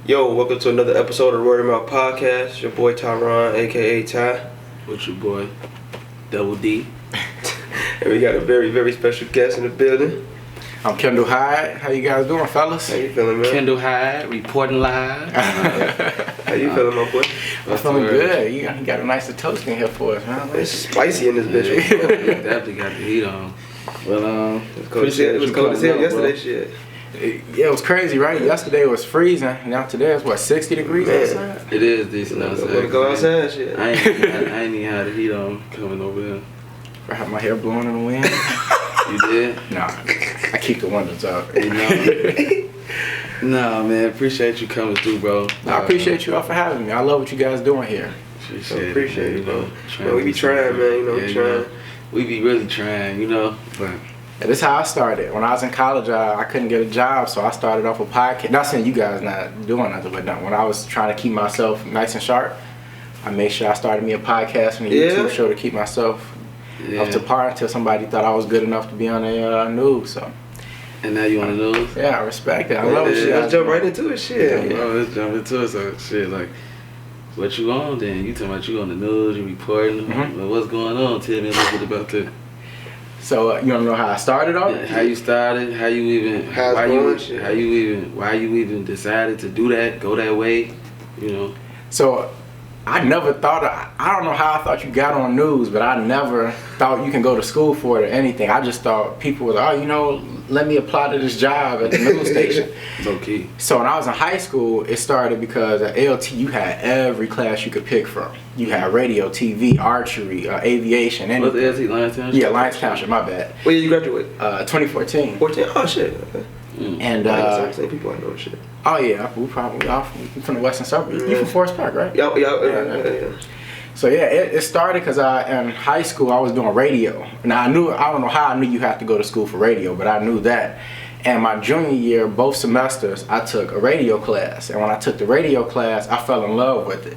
Yo, welcome to another episode of the Word of Mouth Podcast. It's your boy Tyron, aka Ty. With your boy, Double D. And we got a very, very special guest in the building. I'm Kendall Hyde. How you guys doing, fellas? How you feeling, man? Kendall Hyde, reporting live. How you feeling, my boy? I'm feeling good. You got a nice toast in here for us, man. It's spicy in this bitch. Yeah, definitely got the heat on. Well, It was cold as hell yesterday, shit. Yeah, it was crazy, right? Yesterday it was freezing. Now today it's what, 60 degrees outside? It is decent outside. I'm gonna go outside, shit. I ain't even had the heat on coming over here. I have my hair blowing in the wind. You did? Nah, I keep the windows up. You know? Nah, man, appreciate you coming through, bro. I appreciate you all for having me. I love what you guys doing here. Appreciate it, bro. Man, we be trying, man. You know, we trying. We be really trying, you know, but. Yeah, this is how I started. When I was in college, I couldn't get a job, so I started off a podcast. Not saying you guys not doing nothing, but no, when I was trying to keep myself nice and sharp, I made sure I started me a podcast and a YouTube show to keep myself up to par until somebody thought I was good enough to be on the news. So. And now you on the news? Yeah, I respect it. I love it. Let's jump right into it, shit. Yeah, let's jump into it. So, shit, like, what you on then? You talking about you on the news, you reporting. Well, what's going on? Tell me a little bit about that. So you wanna know how I started off? Yeah, how you started? How you even? Why you even decided to do that? Go that way? You know. So I never thought. I don't know how I thought you got on news, but I never thought you can go to school for it or anything. I just thought people were like, let me apply to this job at the news station. Low key. So when I was in high school, it started because at LT you had every class you could pick from. You had radio, TV, archery, aviation, anything. What's LT, Lions Township? Yeah, Lions Township. My bad. When did you graduate? 2014. 14? Oh shit. Okay. And same people I know shit. oh yeah, we probably all from the western suburbs. You from Forest Park, right? Yeah. So yeah, it started because in high school I was doing radio. Now I don't know how I knew you have to go to school for radio, but I knew that. And my junior year, both semesters, I took a radio class. And when I took the radio class, I fell in love with it.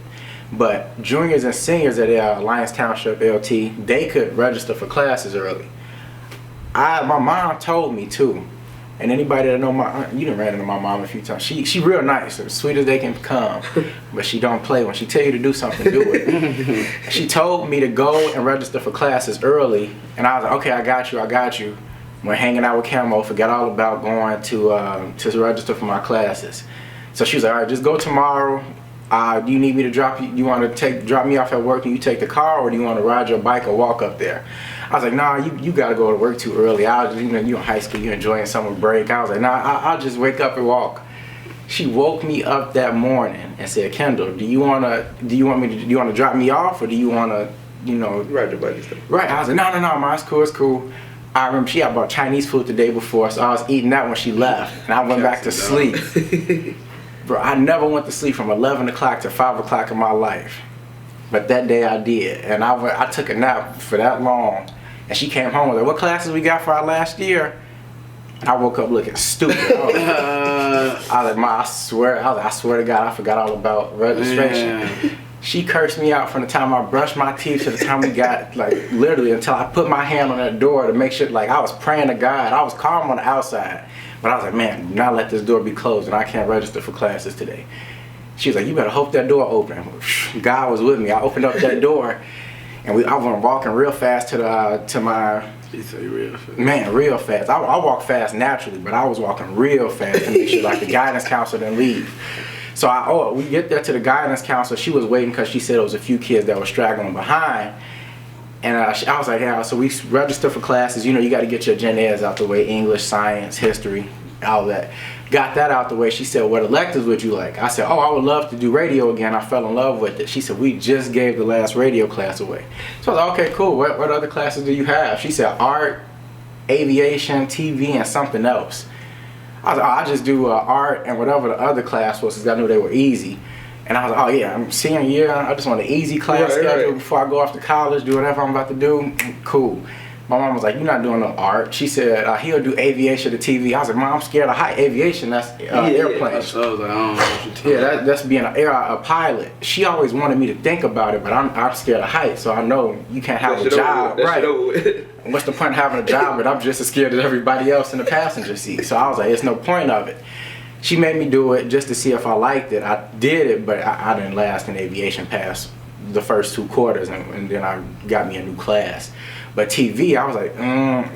But juniors and seniors at Lions Township LT, they could register for classes early. My mom told me too. And anybody that know you done ran into my mom a few times. She real nice, as sweet as they can come, but she don't play. When she tell you to do something, do it. She told me to go and register for classes early, and I was like, okay, I got you. Went hanging out with Camo, forgot all about going to register for my classes. So she was like, all right, just go tomorrow. Do you need me to drop you? You want to drop me off at work and you take the car, or do you want to ride your bike or walk up there? I was like, nah, you got to go to work too early. You in high school, you're enjoying summer break. I was like, nah, I'll just wake up and walk. She woke me up that morning and said, Kendall, do you want to drop me off, or do you want to, ride your bike and stuff? Right. I was like, no, ma, it's cool. I remember she had bought Chinese food the day before, so I was eating that when she left, and I went back to sleep. Bro, I never went to sleep from 11 o'clock to 5 o'clock in my life. But that day I did. And I took a nap for that long. And she came home with like, what classes we got for our last year? And I woke up looking stupid. I was like, Ma, I swear to God, I forgot all about registration. Yeah. She cursed me out from the time I brushed my teeth to the time we got, like, literally until I put my hand on that door to make sure, like, I was praying to God. I was calm on the outside. But I was like, man, do not let this door be closed, and I can't register for classes today. She was like, you better hope that door open. God was with me. I opened up that door, and I went walking real fast to my. You say real fast. Man, real fast. I walk fast naturally, but I was walking real fast to make sure like the guidance counselor didn't leave. So we get there to the guidance counselor. She was waiting because she said there was a few kids that were straggling behind. And I was like, yeah, so we register for classes. You got to get your gen eds out the way, English, science, history, all that. Got that out the way. She said, what electives would you like? I said, I would love to do radio again. I fell in love with it. She said, we just gave the last radio class away. So I was like, okay, cool. What other classes do you have? She said, art, aviation, TV, and something else. I was like, I just do art and whatever the other class was, because I knew they were easy. And I was like, I'm senior year. I just want an easy class schedule before I go off to college, do whatever I'm about to do. Cool. My mom was like, you're not doing no art. She said, he'll do aviation to TV. I was like, Mom, I'm scared of height. Aviation, that's airplanes. So I was like, I don't know what you're talking about. That's being a pilot. She always wanted me to think about it, but I'm scared of height, so I know you can't have a job. Right. What's the point of having a job, but I'm just as scared as everybody else in the passenger seat. So I was like, there's no point of it. she made me do it just to see if I liked it. I did it, but I didn't last in aviation past the first 2 quarters, and then I got me a new class. But TV, I was like,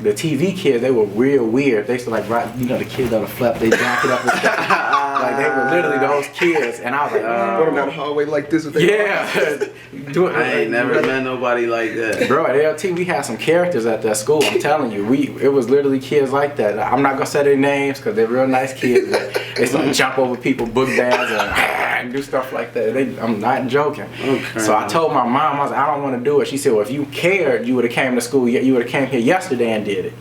the TV kids, they were real weird. They used to like, you know, the kids that would flap their jacket up and stuff. Like they were literally those kids, and I was like, put them down the hallway like this with their I ain't never met nobody like that. Bro, at LT, we had some characters at that school. I'm telling you, it was literally kids like that. I'm not gonna say their names because they're real nice kids. But they used to jump over people, book bags, and do stuff like that. I'm not joking. Okay. So I told my mom, I was like, I don't want to do it. She said, well, if you cared, you would have came to school. You would have came here yesterday and did it.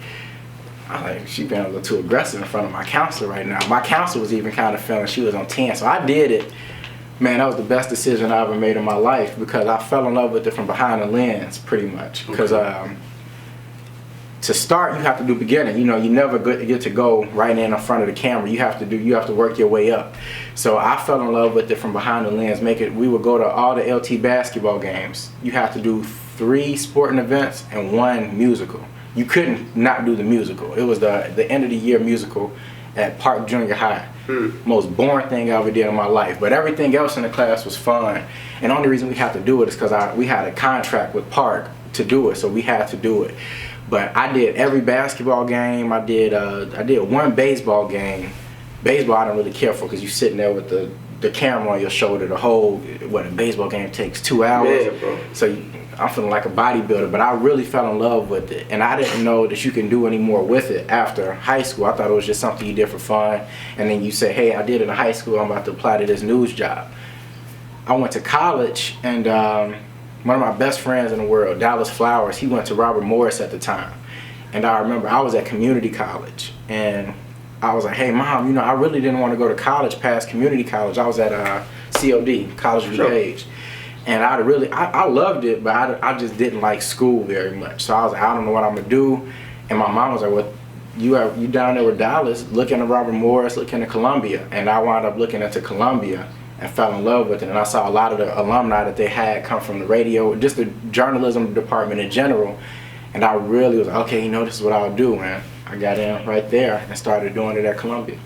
I'm like, she been a little too aggressive in front of my counselor right now. My counselor was even kind of feeling she was on 10, so I did it. Man, that was the best decision I ever made in my life because I fell in love with it from behind the lens, pretty much. Because to start, you have to do beginning. You know, you never get to go right in front of the camera. You have to work your way up. So I fell in love with it from behind the lens. We would go to all the LT basketball games. You have to do 3 sporting events and 1 musical. You couldn't not do the musical. It was the end of the year musical at Park Junior High. Most boring thing I ever did in my life. But everything else in the class was fun. And the only reason we had to do it is because we had a contract with Park to do it, so we had to do it. But I did every basketball game. I did 1 baseball game. Baseball I don't really care for because you're sitting there with the camera on your shoulder the whole, a baseball game takes 2 hours. Yeah, bro. So I'm feeling like a bodybuilder, but I really fell in love with it. And I didn't know that you can do any more with it after high school. I thought it was just something you did for fun. And then you say, hey, I did it in high school, I'm about to apply to this news job. I went to college, and one of my best friends in the world, Dallas Flowers, he went to Robert Morris at the time. And I remember I was at community college, and I was like, hey, Mom, you know, I really didn't want to go to college past community college. I was at COD, College of DuPage. And I loved it, but I just didn't like school very much. So I was like, I don't know what I'm going to do. And my mom was like, well, you down there with Dallas, look into Robert Morris, look into Columbia. And I wound up looking into Columbia and fell in love with it. And I saw a lot of the alumni that they had come from the radio, just the journalism department in general. And I really was like, okay, you know, this is what I'll do, man. I got in right there and started doing it at Columbia.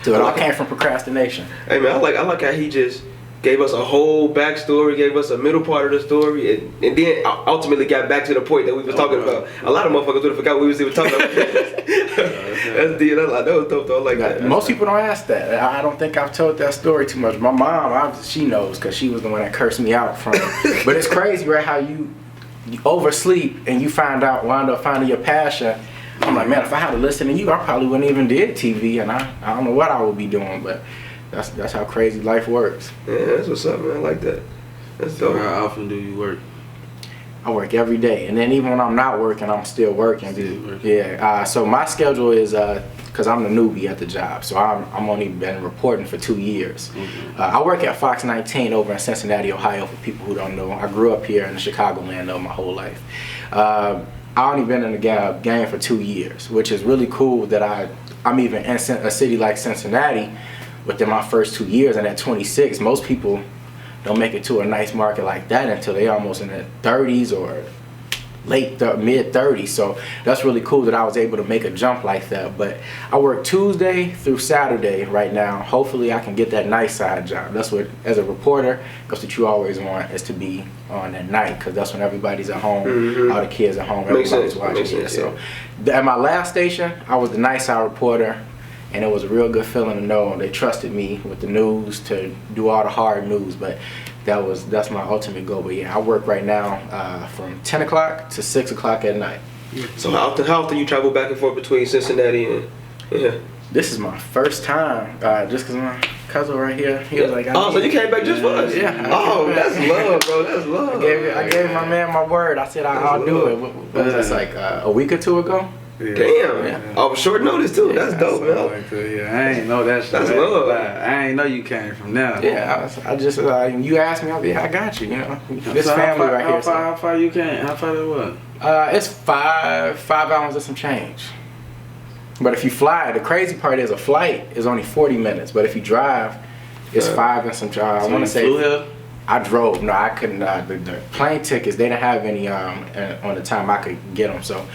So it all came from procrastination. Hey, man, I like how he just gave us a whole backstory, gave us a middle part of the story, and then ultimately got back to the point that we was talking about. A lot of motherfuckers would have forgot what we was even talking about. That was dope though. I like that. Most people don't ask that. I don't think I've told that story too much. My mom, she knows because she was the one that cursed me out from it. But it's crazy, right, how you oversleep and you wind up finding your passion. I'm like, man, if I had to listen to you, I probably wouldn't even did TV, and I don't know what I would be doing, but that's how crazy life works. Yeah, that's what's up, man. I like that. That's dope. How often do you work? I work every day, and then even when I'm not working, I'm still working. Yeah. So my schedule is because I'm the newbie at the job, so I'm only been reporting for 2 years. I work at Fox 19 over in Cincinnati, Ohio. For people who don't know, I grew up here in the Chicagoland though my whole life. I only been in the game for 2 years, which is really cool that I'm even in a city like Cincinnati within my first 2 years. And at 26, most people don't make it to a nice market like that until they almost in their 30s or mid 30s. So that's really cool that I was able to make a jump like that. But I work Tuesday through Saturday right now. Hopefully I can get that night side job. That's what, as a reporter, that's what you always want, is to be on at night, because that's when everybody's at home, all the kids at home, everybody's watching. So at my last station, I was the night side reporter, and it was a real good feeling to know they trusted me with the news to do all the hard news. But that's my ultimate goal. But yeah, I work right now from 10 o'clock to 6 o'clock at night. So how often you travel back and forth between Cincinnati and This is my first time, just because my cousin right here, he was like, so you came back just for us? Yeah. Oh, that's love, bro. That's love. I gave my man my word. I said I'll do it. What was this, like a week or two ago? Yeah. Damn. Yeah. Oh, short notice too. Yeah, that's dope, man. Yeah, I ain't know that shit. That's love. I ain't know you came from now. Yeah, I just you asked me, I got you. You know, this so family right here. How far you came? How far it was? It's 5 hours and some change. But if you fly, the crazy part is a flight is only 40 minutes. But if you drive, it's 5 and some drive. So I want to say. Flew here? I drove. No, I couldn't. The plane tickets, they didn't have any on the time I could get them. So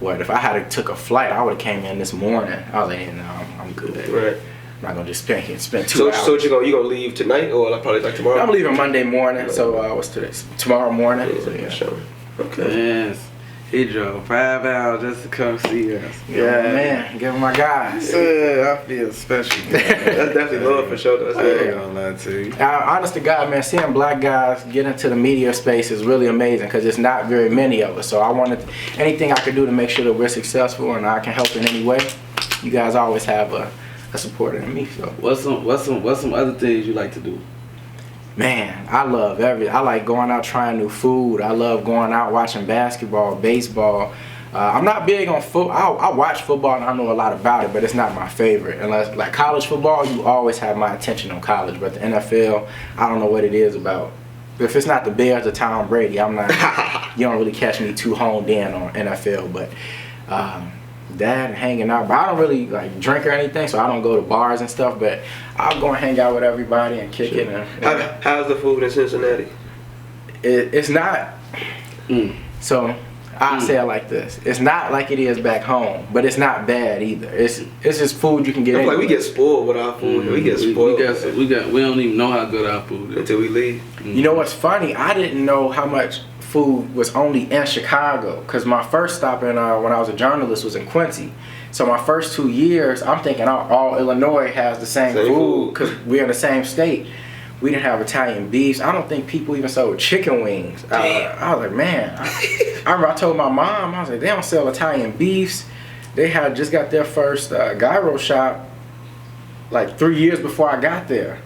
If I had took a flight, I would have came in this morning. I was like, yeah, no, I'm good. Right. I'm not gonna just spend 2 hours. So you gonna leave tonight or like probably like tomorrow? I'm leaving Monday morning. So what's today? Tomorrow morning. Yeah, So, yeah. Sure. Okay. Yes. He drove 5 hours just to come see us. Yeah, man. Give 'em my guys. I feel special. That's definitely love for sure. That's I ain't good. gonna lie to you. Honest to God, man, seeing black guys get into the media space is really amazing because it's not very many of us. So I wanted anything I could do to make sure that we're successful and I can help in any way. You guys always have a supporter in me. So What's some other things you like to do? man, I like going out trying new food. I love going out watching basketball, baseball. I'm not big on football. I watch football and I know a lot about it, but it's not my favorite. Unless like college football, you always have my attention on college. But the NFL, I don't know what it is about. If it's not the Bears or Tom Brady, I'm not. You don't really catch me too honed in on NFL. But that and hanging out. But I don't really like drink or anything, so I don't go to bars and stuff. But I'll go and hang out with everybody and kick it. And, How's the food in Cincinnati? It's not. So I'll say it like this: it's not like it is back home, but it's not bad either. It's just food you can get. I feel like we get spoiled with our food. We get spoiled. We don't even know how good our food is until we leave. You know what's funny? I didn't know how much food was only in Chicago because my first stop in when I was a journalist was in Quincy. So my first 2 years, I'm thinking all Illinois has the same food because we're in the same state. We didn't have Italian beefs. I don't think people even sold chicken wings. I was like, man. I remember I told my mom, I was like, they don't sell Italian beefs. They had just got their first gyro shop like 3 years before I got there.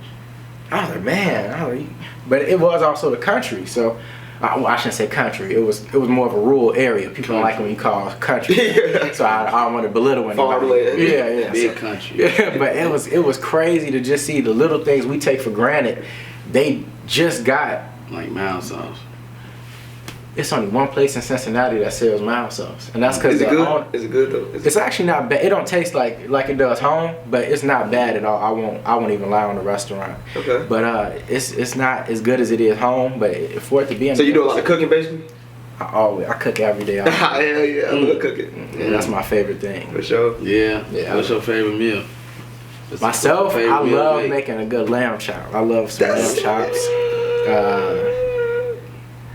I was like, man. But it was also the country, so I shouldn't say country. It was more of a rural area. People don't like when you call it country. So I don't want to belittle anybody. Farmland. Yeah. Big country. Yeah, but it was crazy to just see the little things we take for granted. They just got like mild sauce. It's only one place in Cincinnati that sells mild sauce, and that's because is it good? Is it good though? It's actually not bad. It don't taste like it does home, but it's not bad at all. I won't even lie on the restaurant. Okay. But it's not as good as it is home. But for it to be in so you do a lot of cooking basically? I cook every day. Hell yeah, I love cooking. Yeah, that's my favorite thing. For sure. Yeah. What's your favorite meal? Myself, I love making a good lamb chop. I love some lamb chops.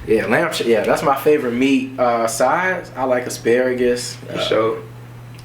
Yeah, lamb chop. Yeah, that's my favorite meat. Sides, I like asparagus. For sure.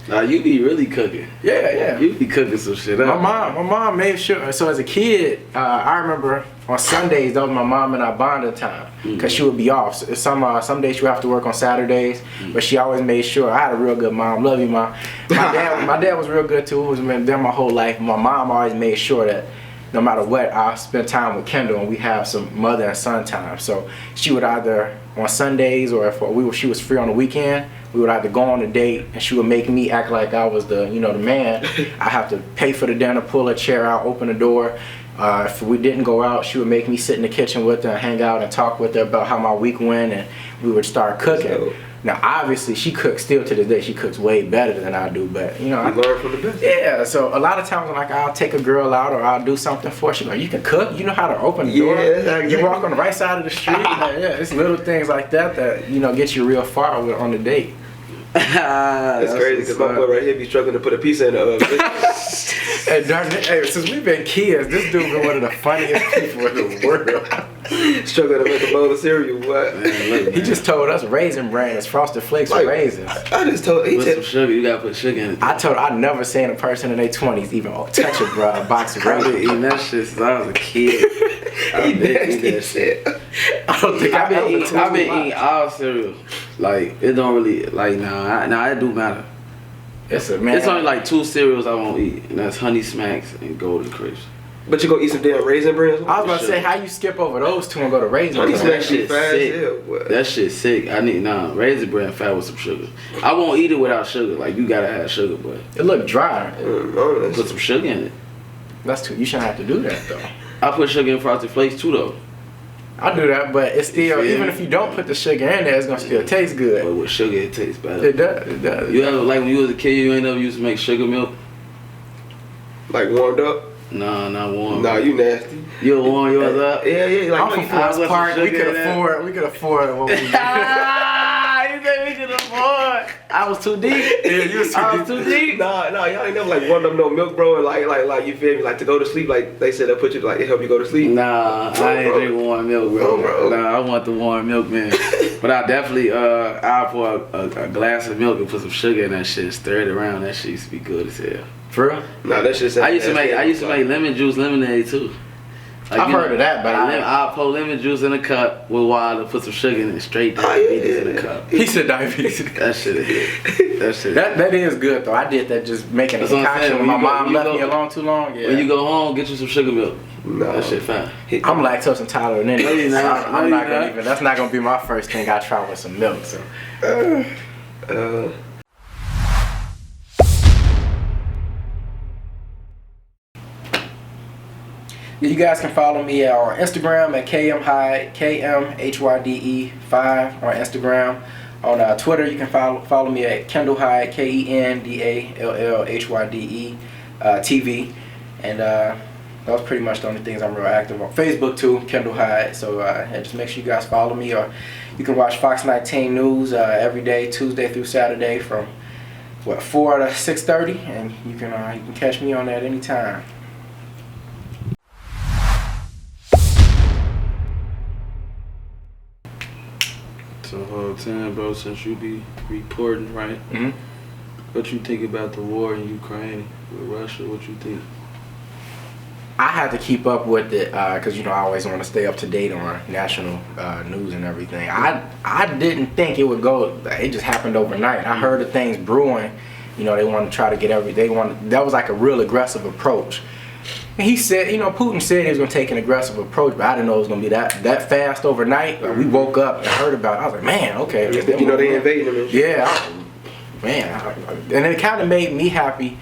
You be really cooking. Yeah. You be cooking some shit up. My mom made sure. So as a kid, I remember on Sundays that was my mom and I bonding time because she would be off. So some days she would have to work on Saturdays, but she always made sure. I had a real good mom. Love you, mom. My dad was real good too. It was been there my whole life. My mom always made sure that no matter what, I spend time with Kendall and we have some mother and son time. So she would either on Sundays or if she was free on the weekend, we would either go on a date and she would make me act like I was the man. I have to pay for the dinner, pull a chair out, open the door. If we didn't go out, she would make me sit in the kitchen with her and hang out and talk with her about how my week went, and we would start cooking. So, now, obviously, she cooks still to this day. She cooks way better than I do, but I learn from the best. Yeah, so a lot of times, I'll take a girl out or I'll do something for her. She's like, "You can cook? You know how to open the door? Exactly. You walk on the right side of the street?" It's little things like that get you real far on the date. It's crazy because my boy right here be struggling to put a pizza in the oven. Hey, since we've been kids, this dude been one of the funniest people in the world. Struggling to make a bowl of cereal. What? Man, he just told us Raisin Bran is Frosted Flakes with raisins. I just told he said some sugar. You gotta put sugar in it. I've never seen a person in their 20s even touch a box of raisins. I've been eating that shit since I was a kid. I've been eating that shit. I don't think I've been eating all cereal. Like it don't really nah, it do matter. It's only like 2 cereals I won't eat, and that's Honey Smacks and Golden Crisps. But you gonna eat some damn Raisin Bran? I was about to say, how you skip over those two and go to Raisin Bran? That shit sick. That shit sick. Raisin Bran fat with some sugar. I won't eat it without sugar. Like you gotta have sugar, but it look dry. Put some sugar in it. That's too. You shouldn't have to do that though. I put sugar in Frosted Flakes too though. I do that, but it's still, even if you don't put the sugar in there, it's gonna still taste good. But with sugar, it tastes better. It does. You ever, like when you was a kid, you ain't never used to make sugar milk? Like warmed up? Nah, not warm. Nah, you nasty. You warm yours up? Yeah. Like I'm from Forest Park. We could afford what we did. You we can afford. I was too deep. Yeah, you was I was too deep. Nah, y'all ain't never like warmed up no milk, bro, and like you feel me, like to go to sleep, like they said they'll put you like it help you go to sleep. Nah, I ain't drink warm milk, bro. Bro. Nah, I want the warm milk, man. But I definitely, I'll pour a glass of milk and put some sugar in that shit, stir it around. That shit used to be good as hell. For real? Nah, that shit. I used to make lemon juice lemonade too. Like, I've heard of that, but I'll pour lemon juice in a cup with water, put some sugar in it, straight diabetes in a cup. He said diabetes. That shit is good. That shit. That is good though. I did that just making a That's what I'm concoction saying. when my When you go- mom when you left me go- alone too long. Yeah. When you go home, get you some sugar milk. No. That shit fine. I'm lactose intolerant anyway. No, you're so not. I'm No, not you're gonna not. even. That's not gonna be my first thing I try with some milk. So. You guys can follow me on Instagram at KMHYDE5 on Instagram. On Twitter, you can follow me at Kendall Hyde, KENDALLHYDE TV. And that was pretty much the only things I'm real active on. Facebook too, Kendall Hyde. So just make sure you guys follow me. Or you can watch Fox 19 News every day, Tuesday through Saturday from 4 to 6:30, and you can catch me on that anytime. So whole time, bro, since you be reporting, right? Mm-hmm. What you think about the war in Ukraine with Russia? What you think? I had to keep up with it because I always want to stay up to date on national news and everything. I didn't think it would go. It just happened overnight. I heard of things brewing. They want to try to get that was like a real aggressive approach. And he said, Putin said he was going to take an aggressive approach, but I didn't know it was going to be that fast overnight. Like, we woke up and heard about it. I was like, man, okay. They invaded them. Yeah, and it kind of made me happy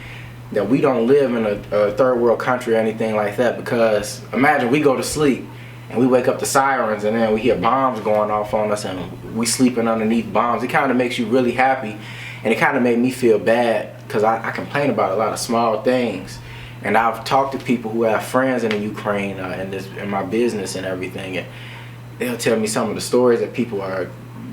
that we don't live in a third world country or anything like that, because imagine we go to sleep and we wake up to sirens and then we hear bombs going off on us and we sleeping underneath bombs. It kind of makes you really happy, and it kind of made me feel bad because I complain about a lot of small things, and I've talked to people who have friends in the Ukraine in my business and everything, and they'll tell me some of the stories that people are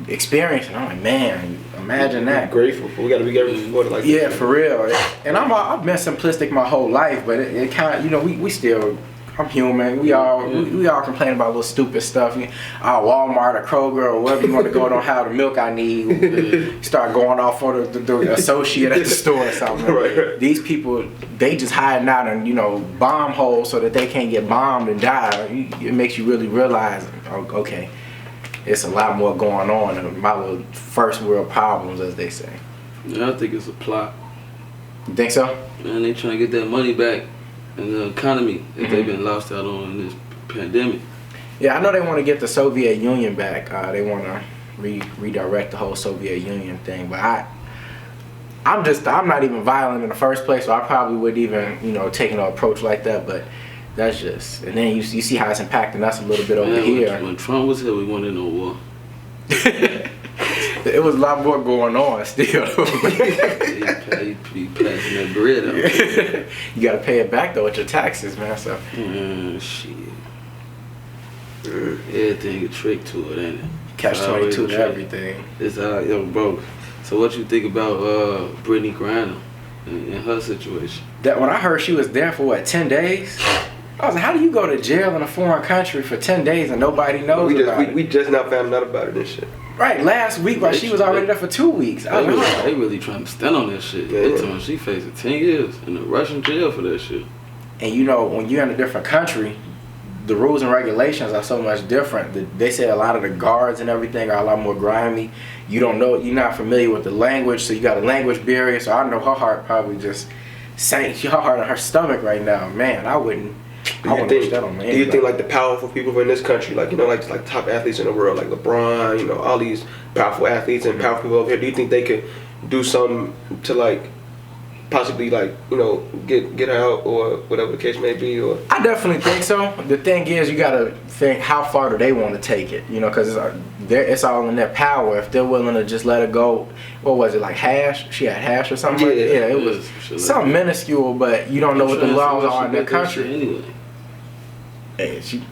experiencing. I'm like, man, imagine that. Grateful. We gotta be grateful for it. Like Yeah, for real. And I've been simplistic my whole life, but it kind of, we still, I'm human. We all complain about little stupid stuff. Walmart or Kroger or wherever you want to go, don't have the milk I need. Start going off for the associate at the store or something. Right. These people, they just hiding out in bomb holes so that they can't get bombed and die. It makes you really realize, okay, it's a lot more going on than my little first world problems, as they say. Yeah, I think it's a plot. You think so? Man, they trying to get that money back in the economy that they've been lost out on in this pandemic. Yeah, I know they want to get the Soviet Union back. They want to redirect the whole Soviet Union thing. But I'm not even violent in the first place, so I probably wouldn't even take an approach like that. But that's just, and then you see how it's impacting us a little bit over here. When Trump was here, we wanted no war. It was a lot more going on still. He passing that bread out. You got to pay it back though with your taxes, man. So. Shit. Everything a trick to it, ain't it? Catch-22 to everything. It's bro. So what you think about Brittany Griner and her situation? That when I heard she was there for 10 days, I was like, how do you go to jail in a foreign country for 10 days and nobody knows about it? We just now found out about it and shit. Right, last week while she was already there for 2 weeks. I was like, They really trying to stand on that shit. Yeah. They telling she facing 10 years in a Russian jail for that shit. and when you're in a different country, the rules and regulations are so much different. They say a lot of the guards and everything are a lot more grimy. You don't know, you're not familiar with the language, so you got a language barrier. So I know her heart probably just sank. Her heart in her stomach right now. Man, I wouldn't wish that on me. Do you think like the powerful people in this country, like like top athletes in the world, like LeBron, all these powerful athletes and powerful people over here, do you think they could do something to like possibly like get her out or whatever the case may be? Or I definitely think so. The thing is, you gotta think how far do they want to take it, because it's all in their power. If they're willing to just let her go, what was it, like hash? She had hash or something? Yeah, like that? Yeah, it was something minuscule, but you don't know what the laws are in their country. Anyway, Hey, she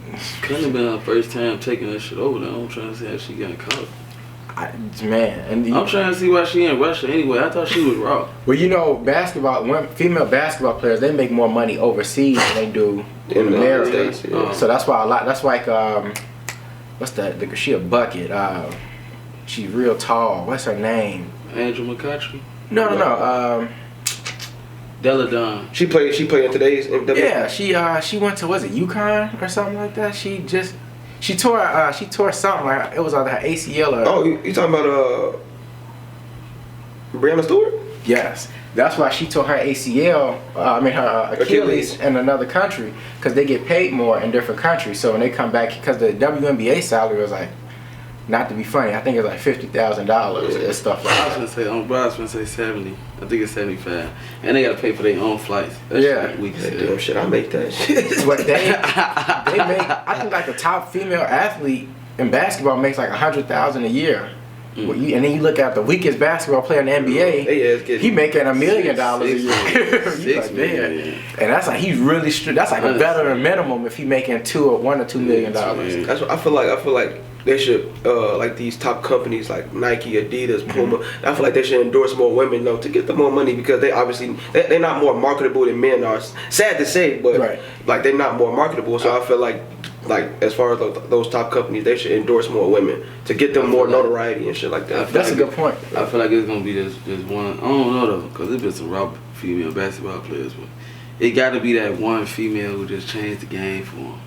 couldn't have been her first time taking that shit over there. I'm trying to see how she got caught. Man, and I'm trying to see why she in Russia anyway. I thought she was raw. Well, you know, female basketball players, they make more money overseas than they do in America. States, yeah. So that's why that's like what's that? She a bucket. She's real tall. What's her name? Angel McCutcheon? No. Della Don. She played in today's. Yeah, she went to, was it UConn or something like that? She tore something, like it was either her ACL or. Oh, you talking about Breanna Stewart? Yes, that's why she tore her ACL. Her Achilles in another country, because they get paid more in different countries. So when they come back, because the WNBA salary was like, not to be funny, I think it's like $50,000 and stuff like that. I was gonna say 70. I think it's 75, and they gotta pay for their own flights. That shit weak as hell. Damn shit, I make that shit. But they make, I think like the top female athlete in basketball makes like $100,000 a year. And then you look at the weakest basketball player in the NBA, he making $1 million a year. $6 million. And that's like, he's really that's like a veteran minimum if he making $1 or $2 million. That's what I feel like they should like these top companies like Nike, Adidas, Puma. I feel like they should endorse more women though to get them more money, because they obviously they're not more marketable than men are. Sad to say, but like they're not more marketable. So I feel like as far as those top companies, they should endorse more women to get them more notoriety and shit like that. That's a good point. I feel like it's gonna be this one. I don't know though, because there's been some raw female basketball players, but it got to be that one female who just changed the game for them.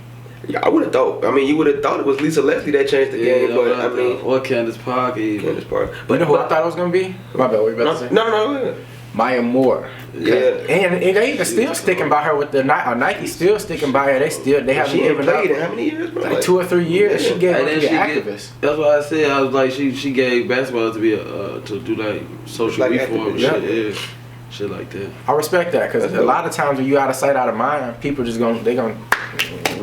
Yeah, I would have thought. I mean, you would have thought it was Lisa Leslie that changed the game, but I mean, or Candace Parker. Candace Parker. But you know who I thought it was gonna be? My bad. What you about to say? No. Maya Moore. Yeah. And they even still sticking by her with the Nike. Still sticking by her. They haven't given up. In how many years, bro? Like 2 or 3 years. She gave up to be an activist. That's why I said I was like she gave basketball to be to do like social reform shit. Yeah. Shit like that. I respect that, because a lot of times when you out of sight, out of mind, people just we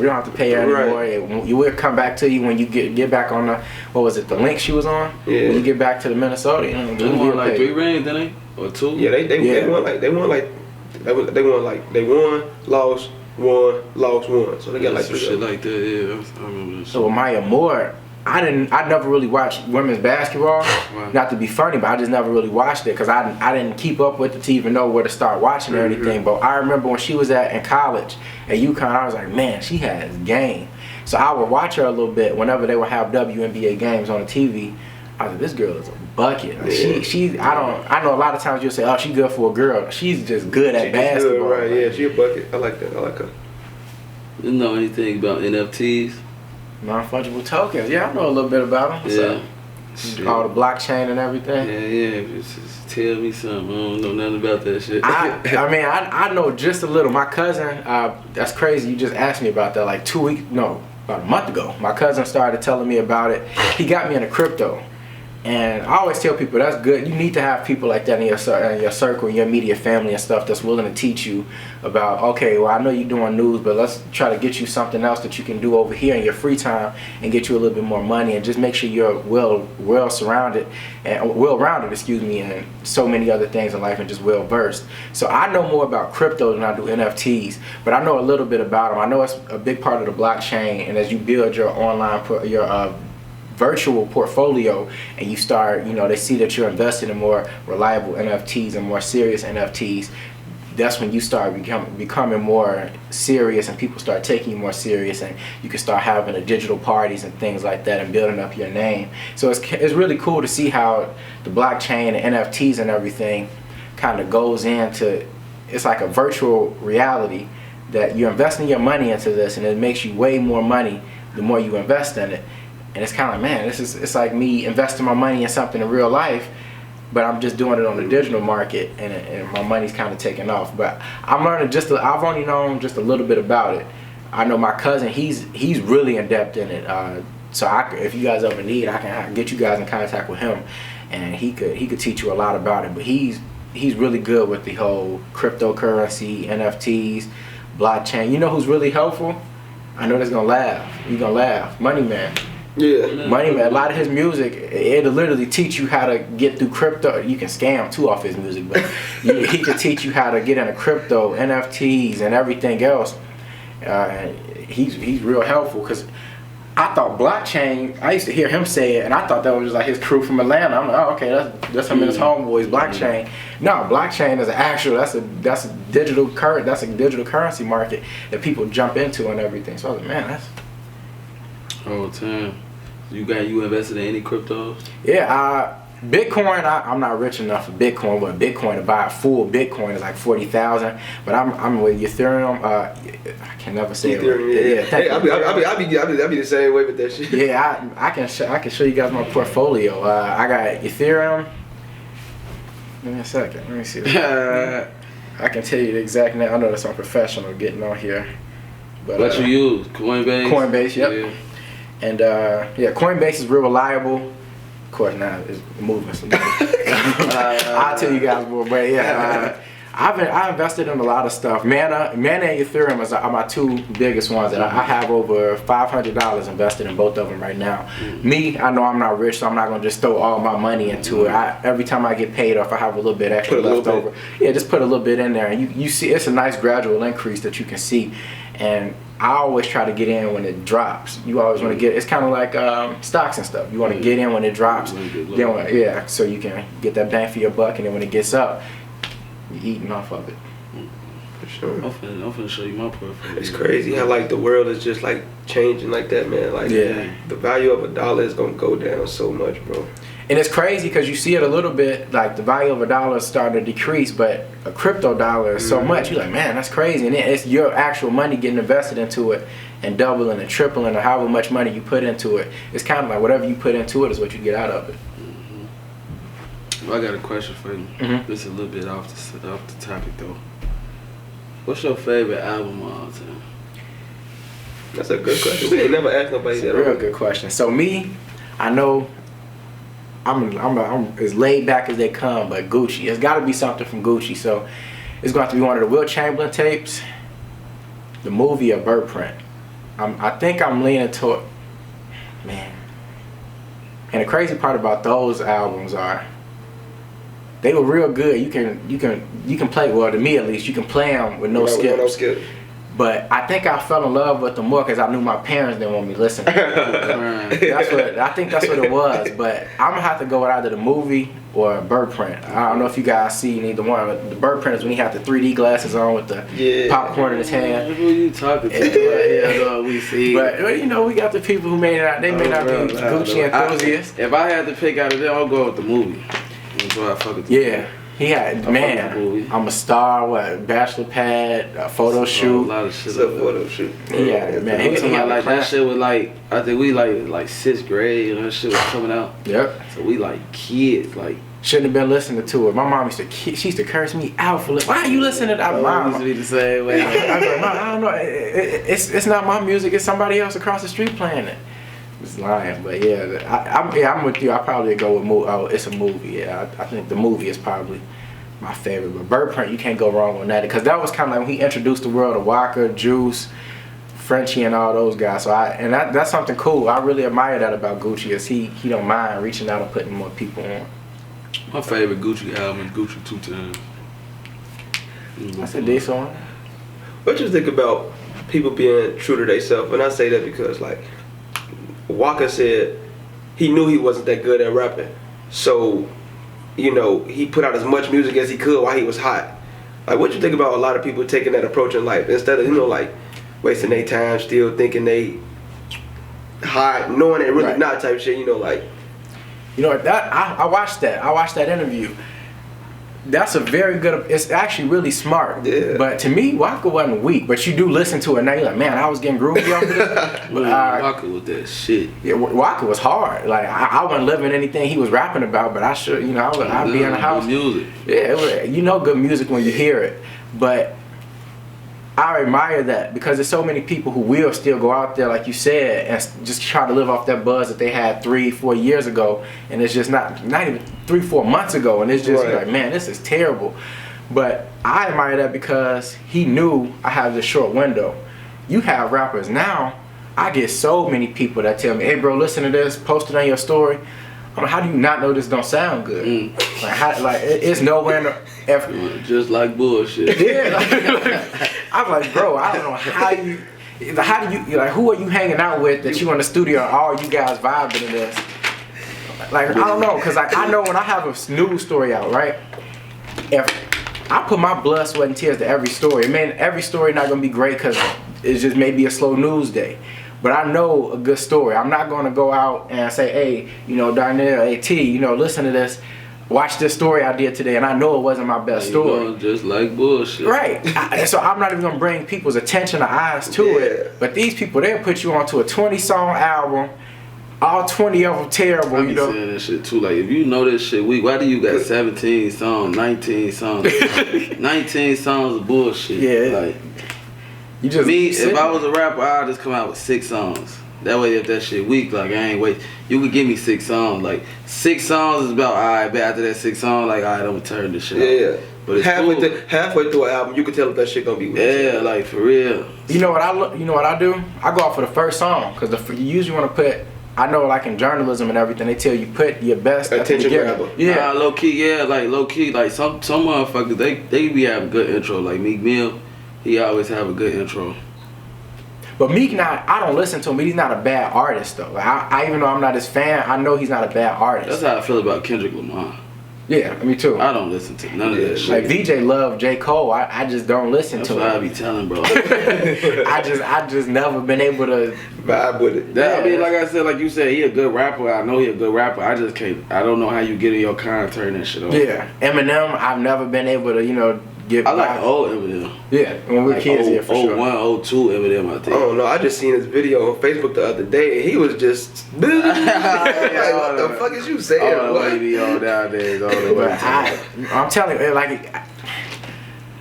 don't have to pay her anymore. Right. You will come back to you when you get back on the, what was it, the link she was on? Yeah. When you get back to the Minnesota, they won like 3 rings, didn't they? Or 2? Yeah, they won, lost, won. So they got like some shit like that. Yeah, I remember that. So with Maya Moore, I never really watched women's basketball. Right. Not to be funny, but I just never really watched it, because I didn't keep up with it to even know where to start watching or anything. But I remember when she was in college at UConn, I was like, man, she has game. So I would watch her a little bit whenever they would have WNBA games on the TV. I was like, this girl is a bucket. Like I know a lot of times you'll say, oh, she's good for a girl. She's just good at basketball. Good, right? Yeah, she a bucket. I like that. I like her. You know anything about NFTs? Non-fungible tokens. Yeah, I know a little bit about them. Yeah. So, all the blockchain and everything. Yeah. Just tell me something. I don't know nothing about that shit. I know just a little. My cousin, that's crazy. You just asked me about that like about a month ago. My cousin started telling me about it. He got me into crypto. And I always tell people that's good. You need to have people like that in your circle, in your immediate family and stuff, that's willing to teach you about, okay, well, I know you're doing news, but let's try to get you something else that you can do over here in your free time and get you a little bit more money, and just make sure you're well-rounded, and so many other things in life, and just well-versed. So I know more about crypto than I do NFTs, but I know a little bit about them. I know it's a big part of the blockchain, and as you build your online, virtual portfolio, and you start, they see that you're investing in more reliable NFTs and more serious NFTs, that's when you start becoming more serious, and people start taking you more serious, and you can start having the digital parties and things like that, and building up your name. So it's really cool to see how the blockchain and NFTs and everything kind of goes into, it's like a virtual reality that you're investing your money into this, and it makes you way more money the more you invest in it. And it's kind of like, man, it's like me investing my money in something in real life, but I'm just doing it on the digital market, and my money's kind of taking off. But I'm learning I've only known just a little bit about it. I know my cousin, he's really in depth in it. So if you guys ever need, I can get you guys in contact with him, and he could teach you a lot about it. But he's really good with the whole cryptocurrency, NFTs, blockchain. You know who's really helpful? I know that's gonna laugh. You're gonna laugh. Money Man. Yeah. Money Man, a lot of his music, it'll literally teach you how to get through crypto. You can scam too off his music, but he can teach you how to get into crypto, NFTs, and everything else. He's real helpful, because I thought Blockchain, I used to hear him say it, and I thought that was just like his crew from Atlanta. I'm like, oh, okay, that's him and his homeboys, Blockchain. No, Blockchain is an actual, that's a digital currency market that people jump into and everything. So I was like, man, that's... Oh, time. You invested in any cryptos? Yeah, Bitcoin, I'm not rich enough for Bitcoin, but Bitcoin, to buy a full Bitcoin is like 40,000. But I'm with Ethereum. I can never say Ethereum, it. yeah. Hey, I'll be the same way with that shit. Yeah, I can show you guys my portfolio. I got Ethereum. Give me a second. Let me see. I can tell you the exact name. I know that's unprofessional getting on here. But what you use? Coinbase? Coinbase, yep. Yeah. And Coinbase is real reliable. Of course, now it's moving. I'll tell you guys more, but yeah, I invested in a lot of stuff. Mana and Ethereum are my two biggest ones, and I have over $500 invested in both of them right now. Me, I know I'm not rich, so I'm not gonna just throw all my money into it. Every time I get paid off, I have a little bit extra left over. Yeah, just put a little bit in there, and you see it's a nice gradual increase that you can see. And I always try to get in when it drops. You always want to get. It's kind of like stocks and stuff. You want to get in when it drops. Then so you can get that bang for your buck, and then when it gets up, you're eating off of it. For sure. I'm finna show you my portfolio. It's crazy how like the world is just like changing like that, man. Like the value of $1 is gonna go down so much, bro. And it's crazy because you see it a little bit, like the value of $1 is starting to decrease, but a crypto dollar is so much. You're like, man, that's crazy. And it's your actual money getting invested into it and doubling and tripling, or however much money you put into it. It's kind of like whatever you put into it is what you get out of it. Well, I got a question for you. This is a little bit off the topic though. What's your favorite album of all time? That's a good question. We ain't never asked nobody that. Real good question. So me, I know I'm as laid back as they come, but Gucci. It's got to be something from Gucci. So it's going to have to be one of the Will Chamberlain tapes, the movie, or Bird Print. I think I'm leaning toward, man. And the crazy part about those albums are they were real good. You can play, well, to me at least, you can play them with no skips. But I think I fell in love with them more because I knew my parents didn't want me listening. I think that's what it was. But I'm gonna have to go with either the movie or Bird Print. I don't know if you guys see neither one. But the Bird Print is when he had the 3D glasses on with the popcorn in his hand. Who you talking to? We see. But you know, we got the people who may not be Gucci enthusiasts. If I had to pick out of them, I'll go with the movie. That's why I fuck with the movie. He had, I'm a Star, Bachelor Pad, a photo shoot. A lot of shit. Photo shoot. Yeah, man. He like that shit was like, I think we like 6th grade and that shit was coming out. Yep. So we like kids, like. Shouldn't have been listening to it. My mom she used to curse me out for why are you listening to that? Mom used to be the same way. I was like, Mom, I don't know. It's not my music. It's somebody else across the street playing it. It's lying, but I'm with you. I probably go with movie. Oh, it's a movie. Yeah, I think the movie is probably my favorite. But Bird Print, you can't go wrong on that because that was kind of like when he introduced the world of Walker, Juice, Frenchie, and all those guys. So that's something cool. I really admire that about Gucci. Is he don't mind reaching out and putting more people on. My favorite Gucci album is Gucci 2 Times. That's a decent one. What you think about people being true to themselves? And I say that because like Walker said he knew he wasn't that good at rapping. So, you know, he put out as much music as he could while he was hot. Like, what you think about a lot of people taking that approach in life instead of, you know, like wasting their time still thinking they hot, knowing they really not type shit, you know, like. You know, that I watched that. I watched that interview. That's a very good, it's actually really smart. Yeah. But to me, Walker wasn't weak. But you do listen to it now, you're like, man, I was getting groovy off of this. Walker was that shit. Yeah, Walker was hard. Like, I wasn't living anything he was rapping about, but I should, you know, I'd be in the house. Good music. Yeah, you know good music when you hear it. But I admire that because there's so many people who will still go out there, like you said, and just try to live off that buzz that they had 3-4 years ago, and it's just not even 3-4 months ago, and it's just like, man, this is terrible. But I admire that because he knew I have this short window. You have rappers now, I get so many people that tell me, hey bro, listen to this, post it on your story. I'm like, how do you not know this don't sound good? Like, it's nowhere in the effort. Just like bullshit. Yeah, I'm like, bro, I don't know how you. How do you like? Who are you hanging out with that you in the studio? And all you guys vibing to this? Like I don't know, cause like I know when I have a news story out, right? If I put my blood, sweat, and tears to every story, man, every story not gonna be great, cause it's just maybe a slow news day. But I know a good story. I'm not gonna go out and say, hey, you know, Darnell, hey T, you know, listen to this. Watch this story I did today, and I know it wasn't my best story. Just like bullshit. Right. So I'm not even gonna bring people's attention or eyes to it. But these people, they'll put you onto a 20-song album. All 20 of them terrible, I be saying that shit too. Like, if you know this shit weak, why do you got 17 songs, 19 songs? 19 songs of bullshit. Yeah. Like, you just if I was a rapper, I'd just come out with 6 songs. That way, if that shit weak, like, I ain't wait. You could give me 6 songs. Like, 6 songs is about, alright, but after that 6 songs, like, alright, I'm gonna turn this shit off. But it's halfway through an album, you can tell if that shit gonna be weak. Yeah, like, for real. You know what I do? I go out for the first song, because you usually want to put. I know, like in journalism and everything, they tell you put your best attention grabber. Yeah, low key, yeah, like low key, like some motherfuckers they be having good intro. Like Meek Mill, he always have a good intro. But Meek, I don't listen to him, but he's not a bad artist though. Like, I even though I'm not his fan, I know he's not a bad artist. That's how I feel about Kendrick Lamar. Yeah, me too. I don't listen to none of that shit. Like VJ love J. Cole, I just don't listen to him. That's what I be telling, bro. I just never been able to vibe with it. I mean, like I said, like you said, he a good rapper. I know he a good rapper. I just can't. I don't know how you get in your car and turn that shit off. Yeah, Eminem, I've never been able to, you know, get. I like old Eminem. Yeah, when we were kids, yeah, for sure. 01, 02 Eminem, I think. Oh no, I just seen his video on Facebook the other day, and he was just. Like, what the fuck is you saying? All the way be on nowadays. I'm telling you, like,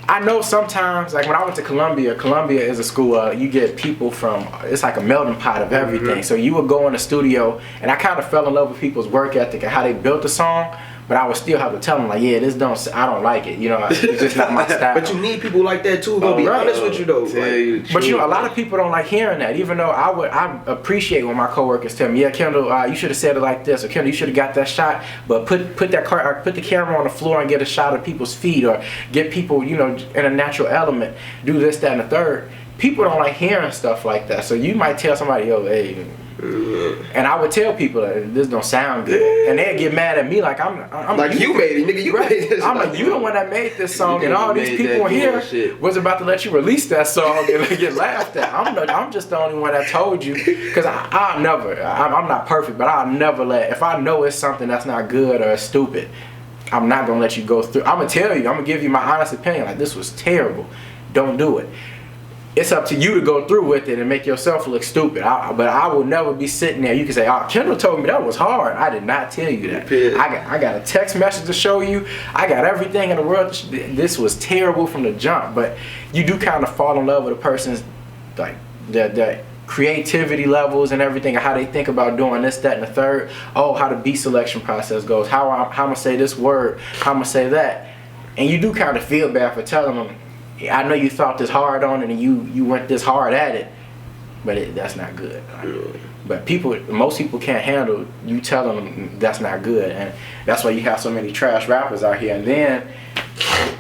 I know sometimes, like when I went to Columbia is a school, you get people from, it's like a melting pot of everything. Mm-hmm. So you would go in the studio, and I kind of fell in love with people's work ethic and how they built the song. But I would still have to tell them, like, yeah, I don't like it. You know, it's just not my style. But you need people like that too. Gonna be honest with you though. But you know, a lot of people don't like hearing that. Even though I appreciate when my coworkers tell me, yeah, Kendall, you should have said it like this, or Kendall, you should have got that shot. But put the camera on the floor and get a shot of people's feet, or get people, you know, in a natural element. Do this, that, and the third. People don't like hearing stuff like that. So you might tell somebody, yo, hey. And I would tell people that this don't sound good, and they'd get mad at me like I'm like you made it, nigga. You made this. I'm like you the one that made this song, and all these people here was about to let you release that song and get laughed at. I'm just the only one that told you, because I'm not perfect, but I'll never if I know it's something that's not good or stupid, I'm not gonna let you go through. I'm gonna tell you, I'm gonna give you my honest opinion. Like, this was terrible. Don't do it. It's up to you to go through with it and make yourself look stupid. But I will never be sitting there. You can say, oh, Kendall told me that was hard. I did not tell you that. I got a text message to show you. I got everything in the world. This was terrible from the jump. But you do kind of fall in love with a person's, like, the creativity levels and everything, and how they think about doing this, that, and the third. Oh, how the beat selection process goes. How I'm going to say this word. How I'm going to say that. And you do kind of feel bad for telling them, I know you thought this hard on it and you went this hard at it, but that's not good. But most people can't handle you telling them that's not good, and that's why you have so many trash rappers out here. And then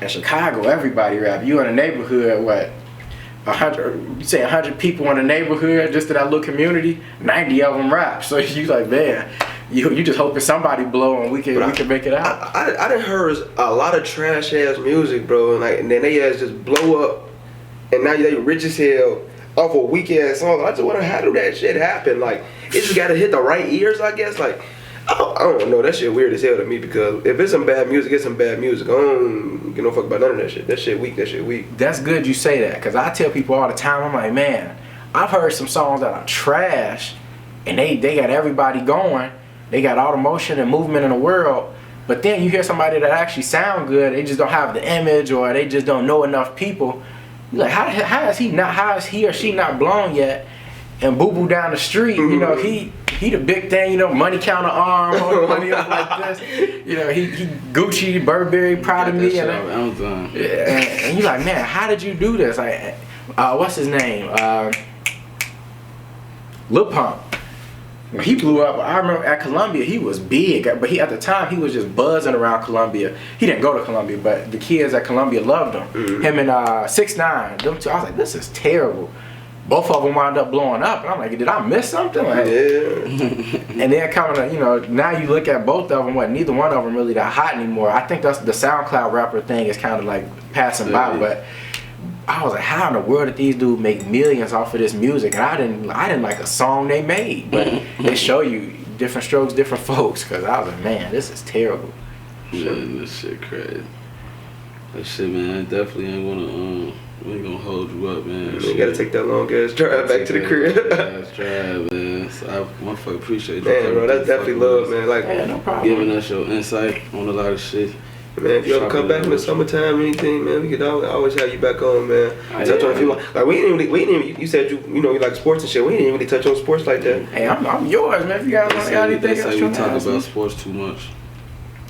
in Chicago, everybody rap. You in a neighborhood, what, 100 people in a neighborhood, just in that little community, 90 of them rap. So you like, man, you just hoping somebody blow and we can make it out. I done heard a lot of trash ass music, bro, and then they ass just blow up, and now they rich as hell off a weak ass song. I just wonder how do that shit happen? Like, it just gotta hit the right ears, I guess. Like, I don't know. That shit weird as hell to me, because if it's some bad music, it's some bad music. I don't give no fuck about none of that shit. That shit weak. That's good you say that, because I tell people all the time, I'm like, man, I've heard some songs that are trash, and they got everybody going. They got all the motion and movement in the world, but then you hear somebody that actually sound good, they just don't have the image, or they just don't know enough people. You're like, how is he or she not blown yet? And Boo Boo down the street, you know, he the big thing, you know, money counter arm, holding money up like this. You know, he Gucci, Burberry, proud of me, and you're like, man, how did you do this? Like, what's his name? Lil Pump. He blew up. I remember at Columbia, he was big, but at the time he was just buzzing around Columbia. He didn't go to Columbia, but the kids at Columbia loved him. Him and 6ix9ine, them two. I was like, this is terrible. both of them wound up blowing up, and I'm like, did I miss something? Like, Yeah. and then coming to, you know, now you look at both of them, neither one of them really that hot anymore. I think that's the SoundCloud rapper thing is kind of like passing by, but I was like, how in the world did these dudes make millions off of this music? And I didn't like a song they made, but they show you different strokes, different folks. Cause I was like, man, this is terrible. Yeah, this shit crazy. That shit, man, definitely ain't gonna we ain't gonna hold you up, man. You gotta take that long ass drive back to the crib. Ass drive, man. So I motherfucker appreciate you. Man, bro, that's definitely love, man. Like, Yeah, no problem. giving us your insight on a lot of shit. man, if you ever come back in the summertime or anything, man, we could always have you back on, man. Touch on a few, like we didn't even. You said you know you like sports and shit. We didn't really touch on sports like that. Hey, I'm yours, man. If you guys want anything They else, say you we talk talk about sports too much.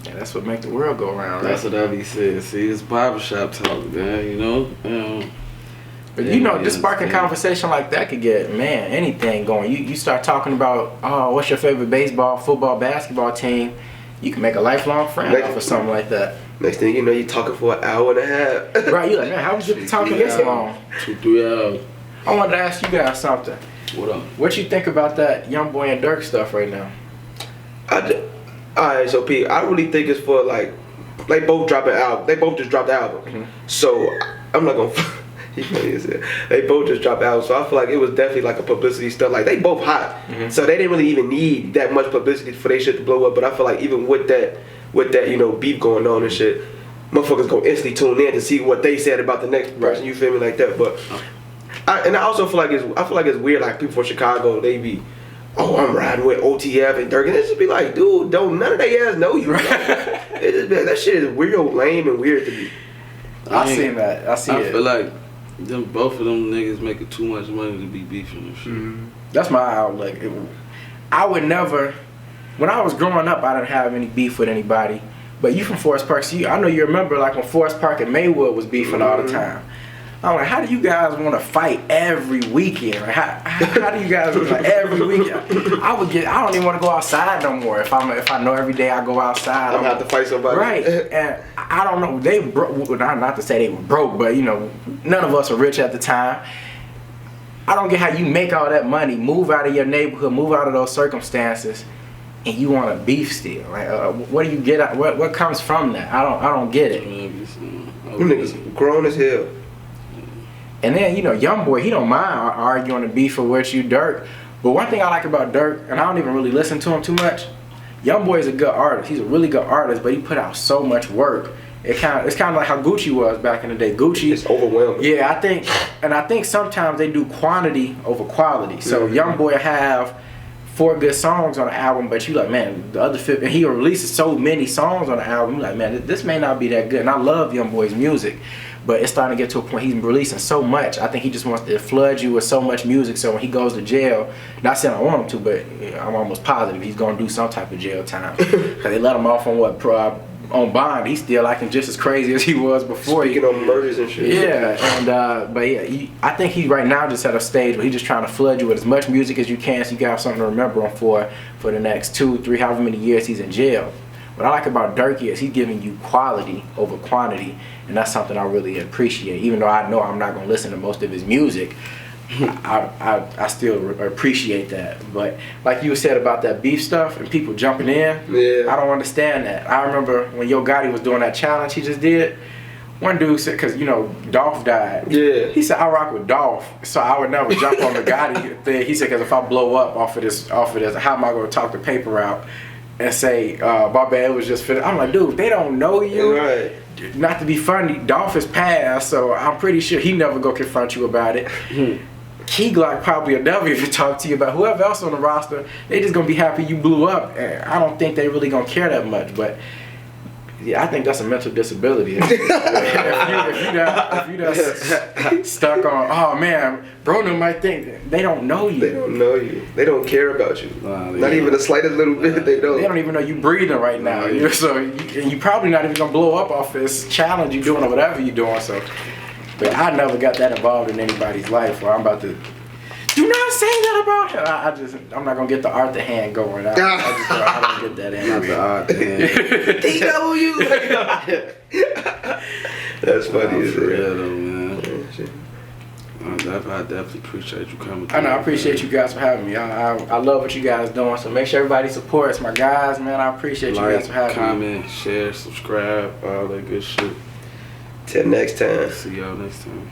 Yeah, that's what make the world go around, right? That's what I be saying. See, it's barbershop talk, man. You know. But you know, just sparking conversation like that could get, man, anything going. You start talking about, oh, what's your favorite baseball, football, basketball team? You can make a lifelong friend off of something like that. Next thing you know, you talking for an hour and a half. Right, you're like, man, how we get to talking this long? 2-3 hours. I wanted to ask you guys something. What up? What you think about that Young Boy and Dirk stuff right now? Alright, so P, I really think it's for like they both dropped an album. They both just dropped the album. Mm-hmm. So I'm not gonna. He funny as hell. They both just dropped albums, so I feel like it was definitely like a publicity stuff. Like they both hot, so they didn't really even need that much publicity for their shit to blow up. But I feel like even with that you know beef going on and shit, motherfuckers gonna instantly tune in to see what they said about the next person. You feel me like that? But I also feel like it's weird. Like people from Chicago, they be, oh, I'm riding with OTF and Dirk, and it just be like, dude, don't none of they ass know you. It just be like, that shit is real lame and weird to me. I seen that. I feel like both of them niggas making too much money to be beefing and shit. That's my outlook. I would never. When I was growing up, I didn't have any beef with anybody. But you from Forest Park, so I know you remember like when Forest Park and Maywood was beefing all the time. I'm like, how do you guys want to fight every weekend? Like, how do you guys like every weekend? I don't even want to go outside no more. If I know every day I go outside, I'm gonna have to fight somebody. Right, and I don't know. They broke. Not to say they were broke, but you know, none of us were rich at the time. I don't get how you make all that money, move out of your neighborhood, move out of those circumstances, and you want to beef still. Like, what do you get? What comes from that? I don't get it. Them niggas grown as hell. And then, you know, Young Boy, he don't mind arguing the beef for what you Dirk. But one thing I like about Dirk, and I don't even really listen to him too much, Young Boy is a good artist. He's a really good artist, but he put out so much work. It's kind of like how Gucci was back in the day. Gucci, it's overwhelming. Yeah, I think sometimes they do quantity over quality. So Young Boy have 4 good songs on the album, but you like, man, the other 5, and he releases so many songs on the album. You like, man, this may not be that good. And I love Young Boy's music. But it's starting to get to a point he's releasing so much. I think he just wants to flood you with so much music. So when he goes to jail, not saying I want him to, but I'm almost positive he's gonna do some type of jail time. Cause they let him off on on bond. He's still acting just as crazy as he was before. Speaking on murders and shit. Yeah, and but yeah, I think he right now just at a stage where he's just trying to flood you with as much music as you can, so you can have something to remember him for the next 2, 3, however many years he's in jail. What I like about Dirk is he's giving you quality over quantity, and that's something I really appreciate. Even though I know I'm not gonna listen to most of his music, I still appreciate that. But like you said about that beef stuff and people jumping in, I don't understand that. I remember when Yo Gotti was doing that challenge he just did. One dude said, because you know Dolph died. Yeah. He said I rock with Dolph, so I would never jump on the Gotti thing. He said because if I blow up off of this, how am I gonna talk the paper out? And say, my bad, it was just finished. I'm like, dude, they don't know you. Right. Not to be funny, Dolph is passed, so I'm pretty sure he never go confront you about it. Key Glock probably will never even talk to you about whoever else on the roster. They just gonna be happy you blew up. And I don't think they really gonna care that much, but yeah, I think that's a mental disability. if you just stuck on, oh man, bro, might think they don't know you. They don't know you. They don't care about you. Not even the slightest little bit. They don't. They don't even know you breathing right now. So you probably not even gonna blow up off this challenge you doing or whatever you doing. So, but I never got that involved in anybody's life where I'm about to. Do not say that about her. I'm not gonna get the Arthur hand going. I don't get that in. Not the Arthur hand. DW. That's funny as hell, though, man. I definitely appreciate you coming. I know, I appreciate you guys for having me. I love what you guys doing. So make sure everybody supports my guys, man. I appreciate you guys for having me. Comment, share, subscribe, all that good shit. Till next time. See y'all next time.